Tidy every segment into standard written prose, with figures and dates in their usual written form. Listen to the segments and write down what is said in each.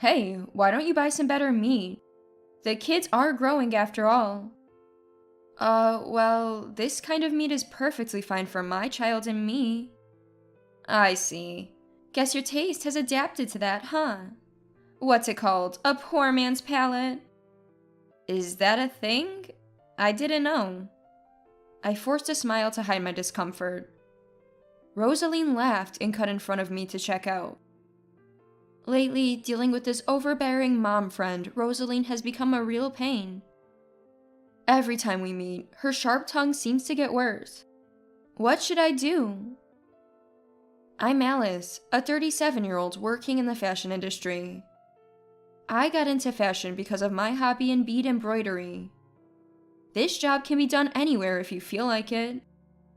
Hey, why don't you buy some better meat? The kids are growing after all. Well, this kind of meat is perfectly fine for my child and me. I see. Guess your taste has adapted to that, huh? What's it called? A poor man's palate? Is that a thing? I didn't know. I forced a smile to hide my discomfort. Rosaline laughed and cut in front of me to check out. Lately, dealing with this overbearing mom friend, Rosaline has become a real pain. Every time we meet, her sharp tongue seems to get worse. What should I do? I'm Alice, a 37-year-old working in the fashion industry. I got into fashion because of my hobby in bead embroidery. This job can be done anywhere if you feel like it.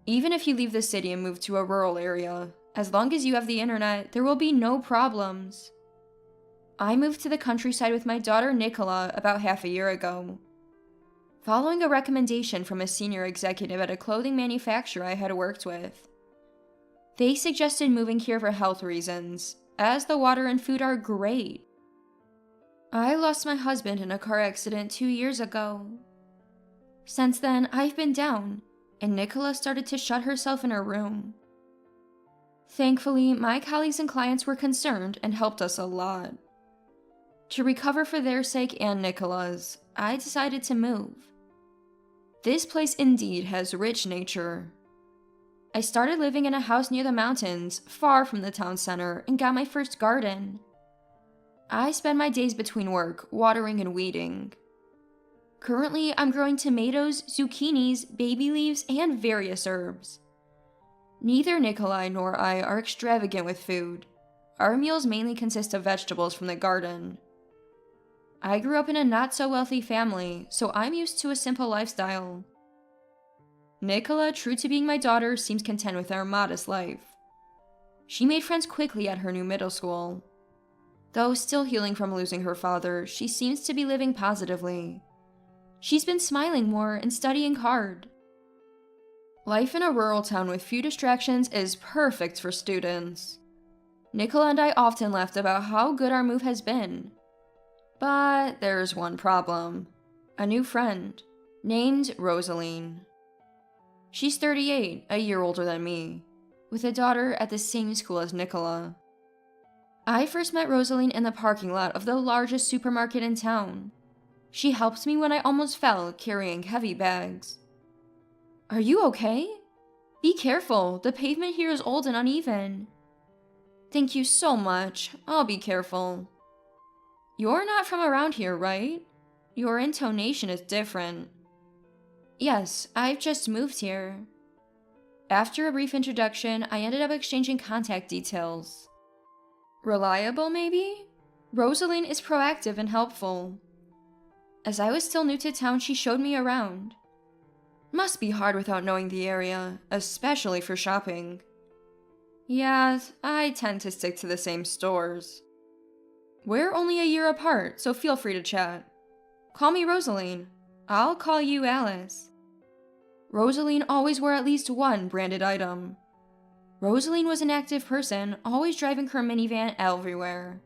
Even if you leave the city and move to a rural area, as long as you have the internet, there will be no problems. I moved to the countryside with my daughter Nicola about half a year ago. Following a recommendation from a senior executive at a clothing manufacturer I had worked with. They suggested moving here for health reasons, as the water and food are great. I lost my husband in a car accident 2 years ago. Since then, I've been down, and Nicola started to shut herself in her room. Thankfully, my colleagues and clients were concerned and helped us a lot. To recover for their sake and Nicola's, I decided to move. This place indeed has rich nature. I started living in a house near the mountains, far from the town center, and got my first garden. I spend my days between work, watering and weeding. Currently, I'm growing tomatoes, zucchinis, baby leaves, and various herbs. Neither Nikolai nor I are extravagant with food. Our meals mainly consist of vegetables from the garden. I grew up in a not-so-wealthy family, so I'm used to a simple lifestyle. Nicola, true to being my daughter, seems content with our modest life. She made friends quickly at her new middle school. Though still healing from losing her father, she seems to be living positively. She's been smiling more and studying hard. Life in a rural town with few distractions is perfect for students. Nicola and I often laughed about how good our move has been. But there's one problem. A new friend, named Rosaline. She's 38, a year older than me, with a daughter at the same school as Nicola. I first met Rosaline in the parking lot of the largest supermarket in town. She helped me when I almost fell carrying heavy bags. Are you okay? Be careful, the pavement here is old and uneven. Thank you so much, I'll be careful. You're not from around here, right? Your intonation is different. Yes, I've just moved here. After a brief introduction, I ended up exchanging contact details. Reliable, maybe? Rosaline is proactive and helpful. As I was still new to town, she showed me around. Must be hard without knowing the area, especially for shopping. Yeah, I tend to stick to the same stores. We're only a year apart, so feel free to chat. Call me Rosaline. I'll call you Alice. Rosaline always wore at least one branded item. Rosaline was an active person, always driving her minivan everywhere.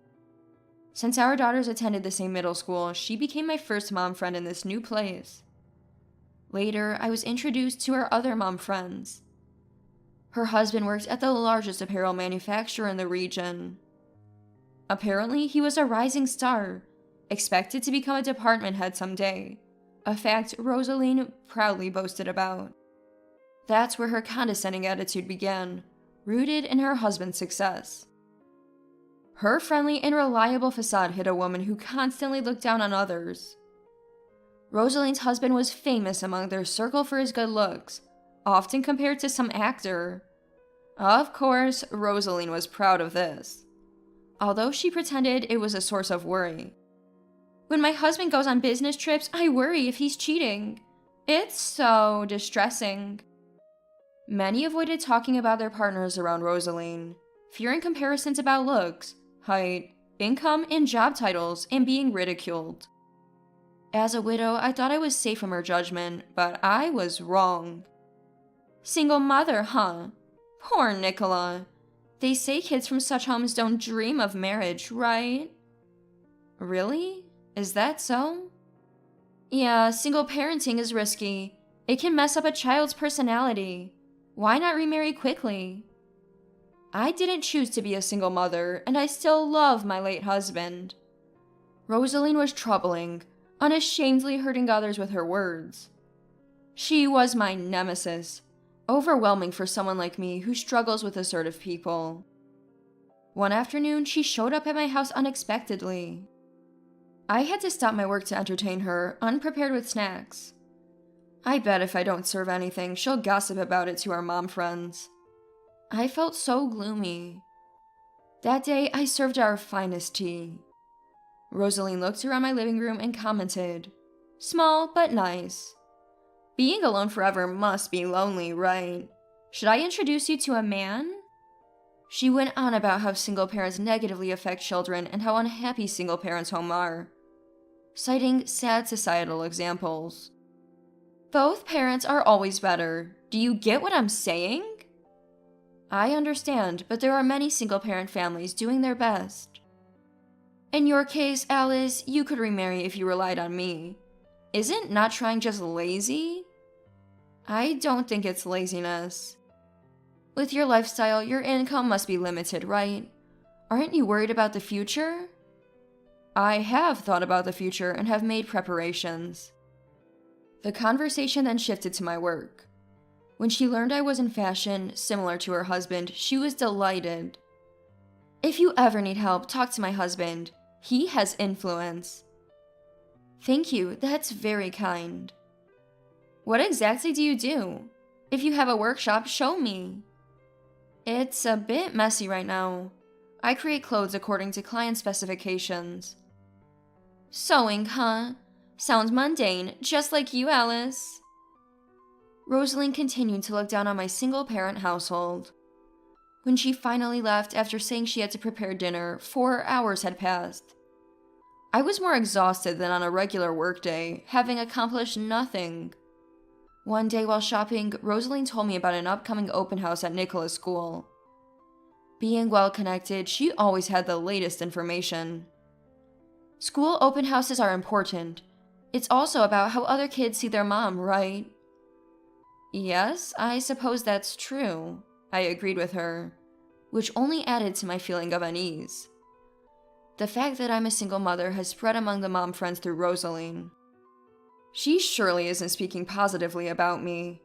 Since our daughters attended the same middle school, she became my first mom friend in this new place. Later, I was introduced to her other mom friends. Her husband worked at the largest apparel manufacturer in the region. Apparently, he was a rising star, expected to become a department head someday, a fact Rosaline proudly boasted about. That's where her condescending attitude began, rooted in her husband's success. Her friendly and reliable facade hid a woman who constantly looked down on others. Rosaline's husband was famous among their circle for his good looks, often compared to some actor. Of course, Rosaline was proud of this, although she pretended it was a source of worry. When my husband goes on business trips, I worry if he's cheating. It's so distressing. Many avoided talking about their partners around Rosaline, fearing comparisons about looks, height, income, and job titles, and being ridiculed. As a widow, I thought I was safe from her judgment, but I was wrong. Single mother, huh? Poor Nicola. They say kids from such homes don't dream of marriage, right? Really? Is that so? Yeah, single parenting is risky. It can mess up a child's personality. Why not remarry quickly? I didn't choose to be a single mother, and I still love my late husband. Rosaline was troubling, unashamedly hurting others with her words. She was my nemesis, overwhelming for someone like me who struggles with assertive people. One afternoon, she showed up at my house unexpectedly. I had to stop my work to entertain her, unprepared with snacks. I bet if I don't serve anything, she'll gossip about it to our mom friends. I felt so gloomy. That day, I served our finest tea. Rosaline looked around my living room and commented, "Small, but nice. Being alone forever must be lonely, right? Should I introduce you to a man?" She went on about how single parents negatively affect children and how unhappy single parents' home are, citing sad societal examples. Both parents are always better. Do you get what I'm saying? I understand, but there are many single-parent families doing their best. In your case, Alice, you could remarry if you relied on me. Isn't not trying just lazy? I don't think it's laziness. With your lifestyle, your income must be limited, right? Aren't you worried about the future? I have thought about the future and have made preparations. The conversation then shifted to my work. When she learned I was in fashion, similar to her husband, she was delighted. "If you ever need help, talk to my husband. He has influence." "Thank you, that's very kind." "What exactly do you do? If you have a workshop, show me." "It's a bit messy right now. I create clothes according to client specifications." "Sewing, huh? Sounds mundane, just like you, Alice." Rosaline continued to look down on my single-parent household. When she finally left after saying she had to prepare dinner, 4 hours had passed. I was more exhausted than on a regular workday, having accomplished nothing. One day while shopping, Rosaline told me about an upcoming open house at Nicola's school. Being well-connected, she always had the latest information. School open houses are important. It's also about how other kids see their mom, right? Yes, I suppose that's true, I agreed with her, which only added to my feeling of unease. The fact that I'm a single mother has spread among the mom friends through Rosaline. She surely isn't speaking positively about me,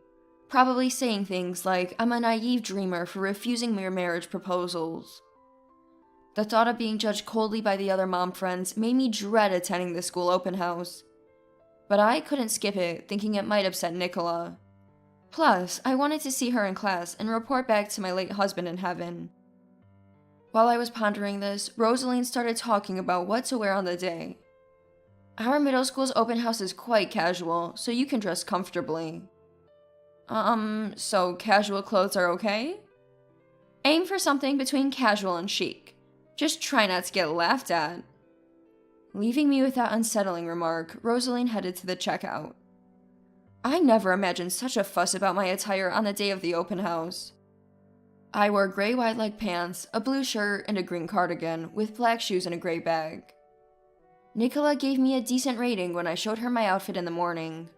probably saying things like I'm a naive dreamer for refusing mere marriage proposals. The thought of being judged coldly by the other mom friends made me dread attending the school open house, but I couldn't skip it, thinking it might upset Nicola. Plus, I wanted to see her in class and report back to my late husband in heaven. While I was pondering this, Rosaline started talking about what to wear on the day. Our middle school's open house is quite casual, so you can dress comfortably. So casual clothes are okay? Aim for something between casual and chic. Just try not to get laughed at. Leaving me with that unsettling remark, Rosaline headed to the checkout. I never imagined such a fuss about my attire on the day of the open house. I wore gray wide-leg pants, a blue shirt, and a green cardigan, with black shoes and a gray bag. Nicola gave me a decent rating when I showed her my outfit in the morning.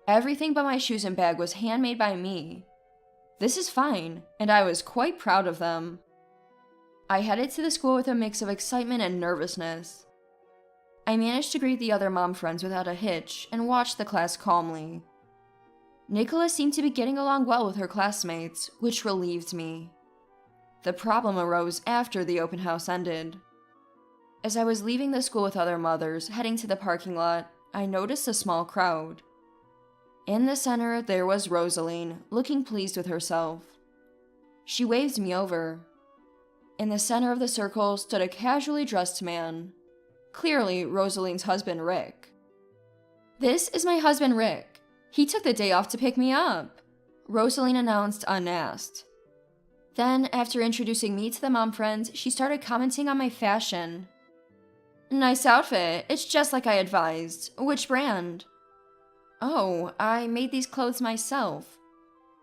Everything but my shoes and bag was handmade by me. This is fine, and I was quite proud of them. I headed to the school with a mix of excitement and nervousness. I managed to greet the other mom friends without a hitch and watched the class calmly. Nicola seemed to be getting along well with her classmates, which relieved me. The problem arose after the open house ended. As I was leaving the school with other mothers, heading to the parking lot, I noticed a small crowd. In the center, there was Rosaline, looking pleased with herself. She waved me over. In the center of the circle stood a casually dressed man. Clearly, Rosaline's husband, Rick. "This is my husband, Rick. He took the day off to pick me up," Rosaline announced unasked. Then, after introducing me to the mom friends, she started commenting on my fashion. "Nice outfit. It's just like I advised. Which brand?" "Oh, I made these clothes myself."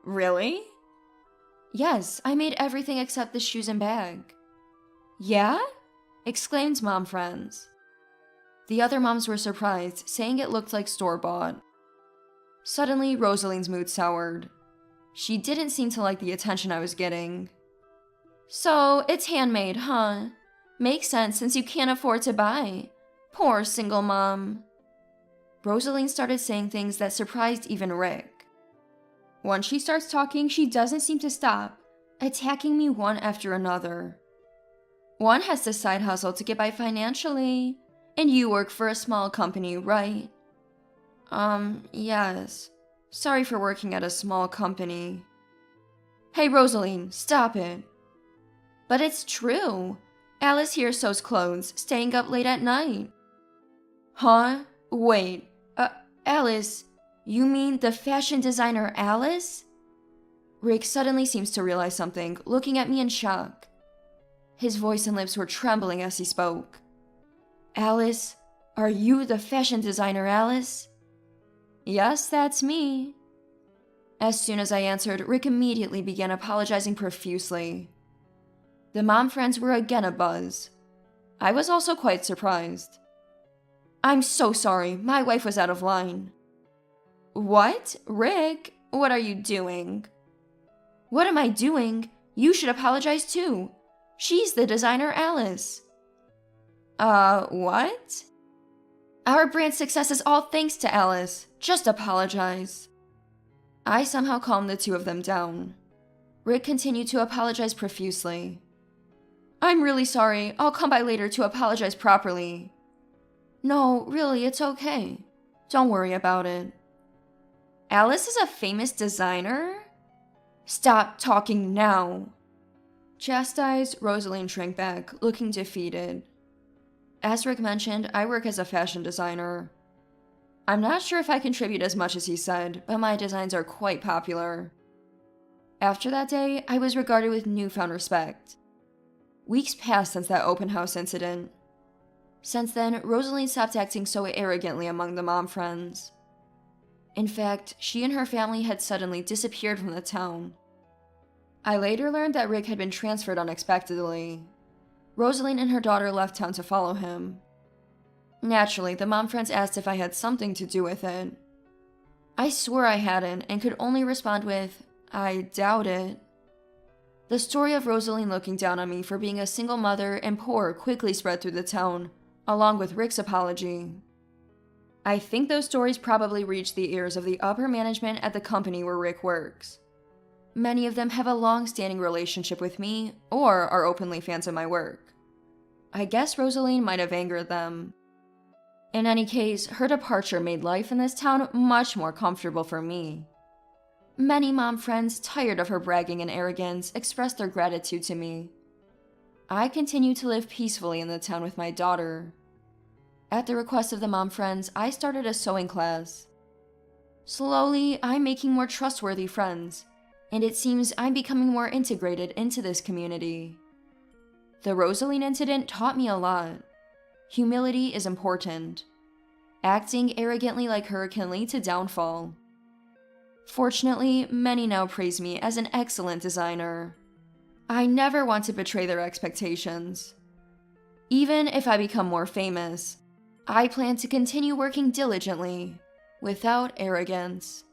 "Really?" "Yes, I made everything except the shoes and bag." "Yeah?" exclaimed mom friends. The other moms were surprised, saying it looked like store-bought. Suddenly, Rosaline's mood soured. She didn't seem to like the attention I was getting. So, it's handmade, huh? Makes sense since you can't afford to buy. Poor single mom. Rosaline started saying things that surprised even Rick. Once she starts talking, she doesn't seem to stop, attacking me one after another. One has to side hustle to get by financially, and you work for a small company, right? Yes. Sorry for working at a small company. Hey, Rosaline, stop it. But it's true. Alice here sews clothes, staying up late at night. Huh? Wait. Alice, you mean the fashion designer Alice? Rick suddenly seems to realize something, looking at me in shock. His voice and lips were trembling as he spoke. Alice, are you the fashion designer Alice? Yes, that's me. As soon as I answered, Rick immediately began apologizing profusely. The mom friends were again abuzz. I was also quite surprised. I'm so sorry, my wife was out of line. What? Rick, what are you doing? What am I doing? You should apologize too. She's the designer Alice. What? Our brand's success is all thanks to Alice. Just apologize. I somehow calmed the two of them down. Rick continued to apologize profusely. I'm really sorry. I'll come by later to apologize properly. No, really, it's okay. Don't worry about it. Alice is a famous designer? Stop talking now. Chastised, Rosaline shrank back, looking defeated. As Rick mentioned, I work as a fashion designer. I'm not sure if I contribute as much as he said, but my designs are quite popular. After that day, I was regarded with newfound respect. Weeks passed since that open house incident. Since then, Rosaline stopped acting so arrogantly among the mom friends. In fact, she and her family had suddenly disappeared from the town. I later learned that Rick had been transferred unexpectedly. Rosaline and her daughter left town to follow him. Naturally, the mom friends asked if I had something to do with it. I swore I hadn't and could only respond with, I doubt it. The story of Rosaline looking down on me for being a single mother and poor quickly spread through the town, along with Rick's apology. I think those stories probably reached the ears of the upper management at the company where Rick works. Many of them have a long-standing relationship with me or are openly fans of my work. I guess Rosaline might have angered them. In any case, her departure made life in this town much more comfortable for me. Many mom friends, tired of her bragging and arrogance, expressed their gratitude to me. I continue to live peacefully in the town with my daughter. At the request of the mom friends, I started a sewing class. Slowly, I'm making more trustworthy friends, and it seems I'm becoming more integrated into this community. The Rosaline incident taught me a lot. Humility is important. Acting arrogantly like her can lead to downfall. Fortunately, many now praise me as an excellent designer. I never want to betray their expectations. Even if I become more famous, I plan to continue working diligently, without arrogance.